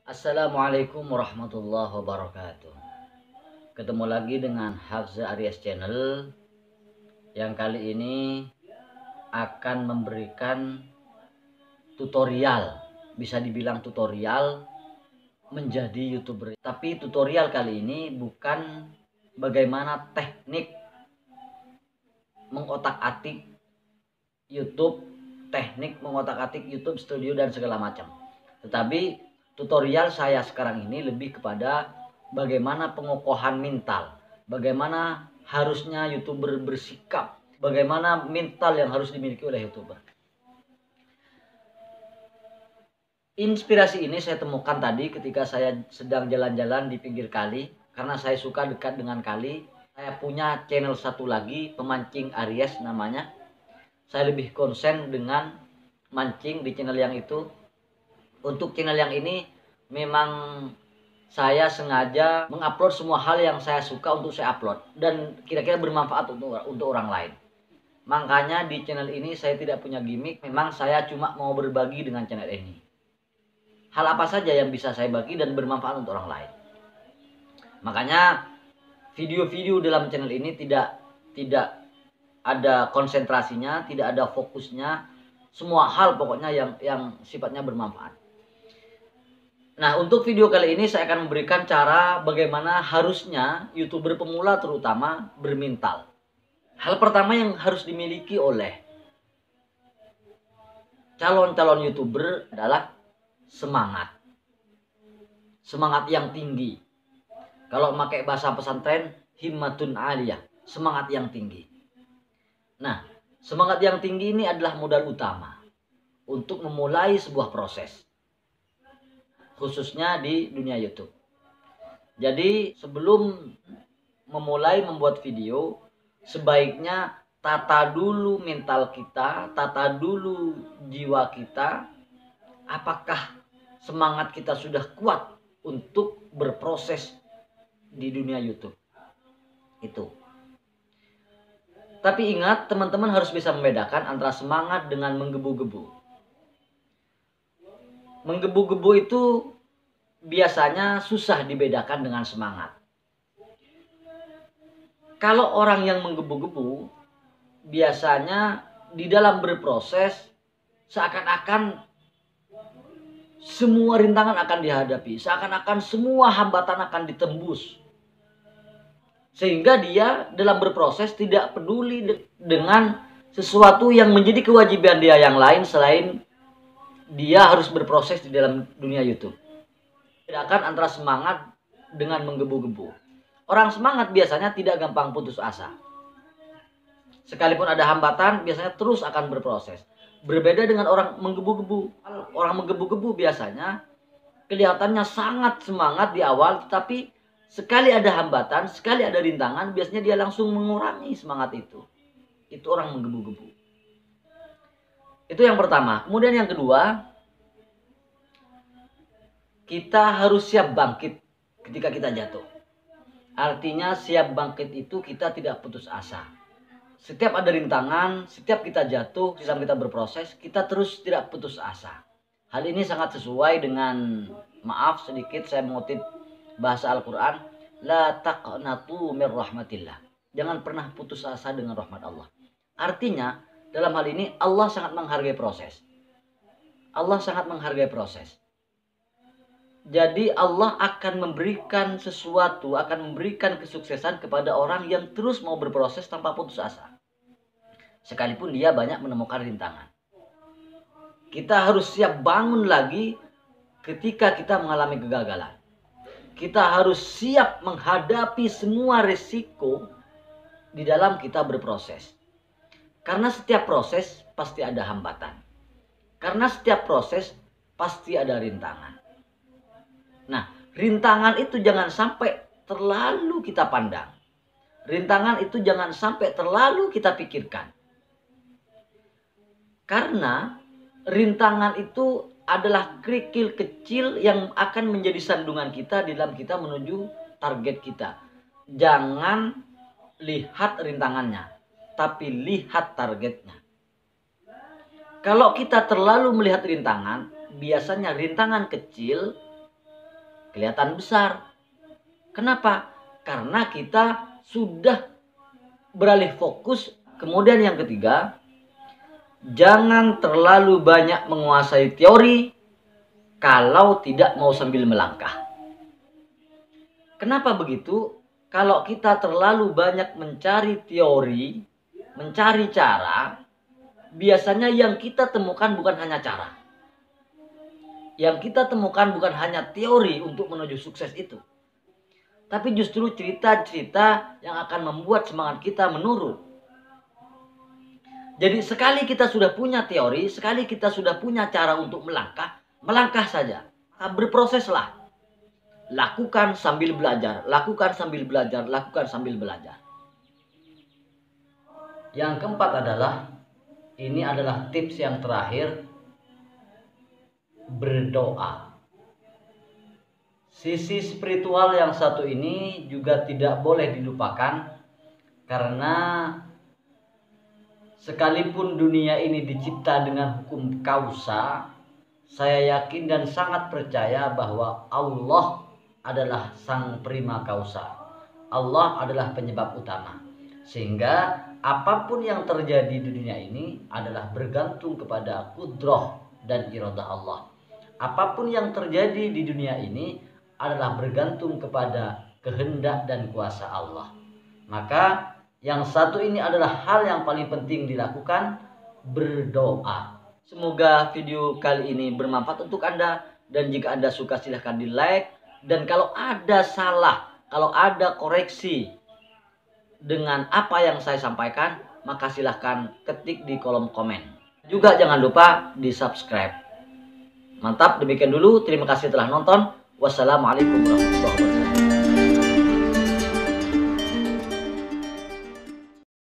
Assalamualaikum warahmatullahi wabarakatuh. Ketemu lagi dengan Hafza Aries Channel yang kali ini akan memberikan tutorial, bisa dibilang tutorial menjadi YouTuber. Tapi tutorial kali ini bukan bagaimana teknik mengotak-atik YouTube, teknik mengotak-atik YouTube Studio dan segala macam. Tetapi tutorial saya sekarang ini lebih kepada bagaimana pengokohan mental, bagaimana harusnya YouTuber bersikap, bagaimana mental yang harus dimiliki oleh YouTuber. Inspirasi ini saya temukan tadi ketika saya sedang jalan-jalan di pinggir kali, karena saya suka dekat dengan kali. Saya punya channel satu lagi, Pemancing Aries namanya. Saya lebih konsen dengan mancing di channel yang itu. Untuk channel yang ini memang saya sengaja mengupload semua hal yang saya suka untuk saya upload dan kira-kira bermanfaat untuk orang lain. Makanya di channel ini saya tidak punya gimmick, memang saya cuma mau berbagi dengan channel ini. Hal apa saja yang bisa saya bagi dan bermanfaat untuk orang lain. Makanya video-video dalam channel ini tidak ada konsentrasinya, tidak ada fokusnya, semua hal pokoknya yang sifatnya bermanfaat. Nah, untuk video kali ini saya akan memberikan cara bagaimana harusnya YouTuber pemula terutama bermental. Hal pertama yang harus dimiliki oleh calon-calon YouTuber adalah semangat. Semangat yang tinggi. Kalau pakai bahasa pesantren, himmatun aliyah, semangat yang tinggi. Nah, semangat yang tinggi ini adalah modal utama untuk memulai sebuah proses, khususnya di dunia YouTube. Jadi sebelum memulai membuat video, sebaiknya tata dulu mental kita, tata dulu jiwa kita. Apakah semangat kita sudah kuat untuk berproses di dunia YouTube? Itu. Tapi ingat, teman-teman harus bisa membedakan antara semangat dengan menggebu-gebu. Menggebu-gebu itu biasanya susah dibedakan dengan semangat. Kalau orang yang menggebu-gebu, biasanya di dalam berproses seakan-akan semua rintangan akan dihadapi, seakan-akan semua hambatan akan ditembus. Sehingga dia dalam berproses tidak peduli dengan sesuatu yang menjadi kewajiban dia yang lain selain dia harus berproses di dalam dunia YouTube. Bedakan antara semangat dengan menggebu-gebu. Orang semangat biasanya tidak gampang putus asa. Sekalipun ada hambatan, biasanya terus akan berproses. Berbeda dengan orang menggebu-gebu. Orang menggebu-gebu biasanya kelihatannya sangat semangat di awal, tetapi sekali ada hambatan, sekali ada rintangan, biasanya dia langsung mengurangi semangat itu. Itu orang menggebu-gebu. Itu yang pertama. Kemudian yang kedua, kita harus siap bangkit ketika kita jatuh. Artinya siap bangkit itu kita tidak putus asa. Setiap ada rintangan, setiap kita jatuh, dalam kita berproses, kita terus tidak putus asa. Hal ini sangat sesuai dengan, maaf sedikit saya mengutip bahasa Al-Quran, la taqnatu mir rahmatillah. Jangan pernah putus asa dengan rahmat Allah. Artinya, dalam hal ini Allah sangat menghargai proses. Allah sangat menghargai proses. Jadi Allah akan memberikan sesuatu, akan memberikan kesuksesan kepada orang yang terus mau berproses tanpa putus asa. Sekalipun dia banyak menemukan rintangan. Kita harus siap bangun lagi ketika kita mengalami kegagalan. Kita harus siap menghadapi semua risiko di dalam kita berproses. Karena setiap proses pasti ada hambatan. Karena setiap proses pasti ada rintangan. Nah, rintangan itu jangan sampai terlalu kita pandang. Rintangan itu jangan sampai terlalu kita pikirkan. Karena rintangan itu adalah kerikil kecil yang akan menjadi sandungan kita di dalam kita menuju target kita. Jangan lihat rintangannya, tapi lihat targetnya. Kalau kita terlalu melihat rintangan, biasanya rintangan kecil kelihatan besar. Kenapa? Karena kita sudah beralih fokus. Kemudian yang ketiga, jangan terlalu banyak menguasai teori kalau tidak mau sambil melangkah. Kenapa begitu? Kalau kita terlalu banyak mencari teori, mencari cara, biasanya yang kita temukan bukan hanya cara. Yang kita temukan bukan hanya teori untuk menuju sukses itu, tapi justru cerita-cerita yang akan membuat semangat kita menurun. Jadi sekali kita sudah punya teori, sekali kita sudah punya cara untuk melangkah, melangkah saja. Berproseslah. Lakukan sambil belajar, lakukan sambil belajar, lakukan sambil belajar. Yang keempat adalah, ini adalah tips yang terakhir, berdoa. Sisi spiritual yang satu ini juga tidak boleh dilupakan, karena sekalipun dunia ini dicipta dengan hukum kausa, saya yakin dan sangat percaya bahwa Allah adalah sang prima kausa. Allah adalah penyebab utama. Sehingga apapun yang terjadi di dunia ini adalah bergantung kepada kudrah dan iradah Allah. Apapun yang terjadi di dunia ini adalah bergantung kepada kehendak dan kuasa Allah. Maka yang satu ini adalah hal yang paling penting dilakukan, berdoa. Semoga video kali ini bermanfaat untuk Anda. Dan jika Anda suka silahkan di like. Dan kalau ada salah, kalau ada koreksi dengan apa yang saya sampaikan, maka silahkan ketik di kolom komen. Juga jangan lupa di subscribe. Mantap, demikian dulu. Terima kasih telah nonton. Wassalamualaikum warahmatullahi wabarakatuh.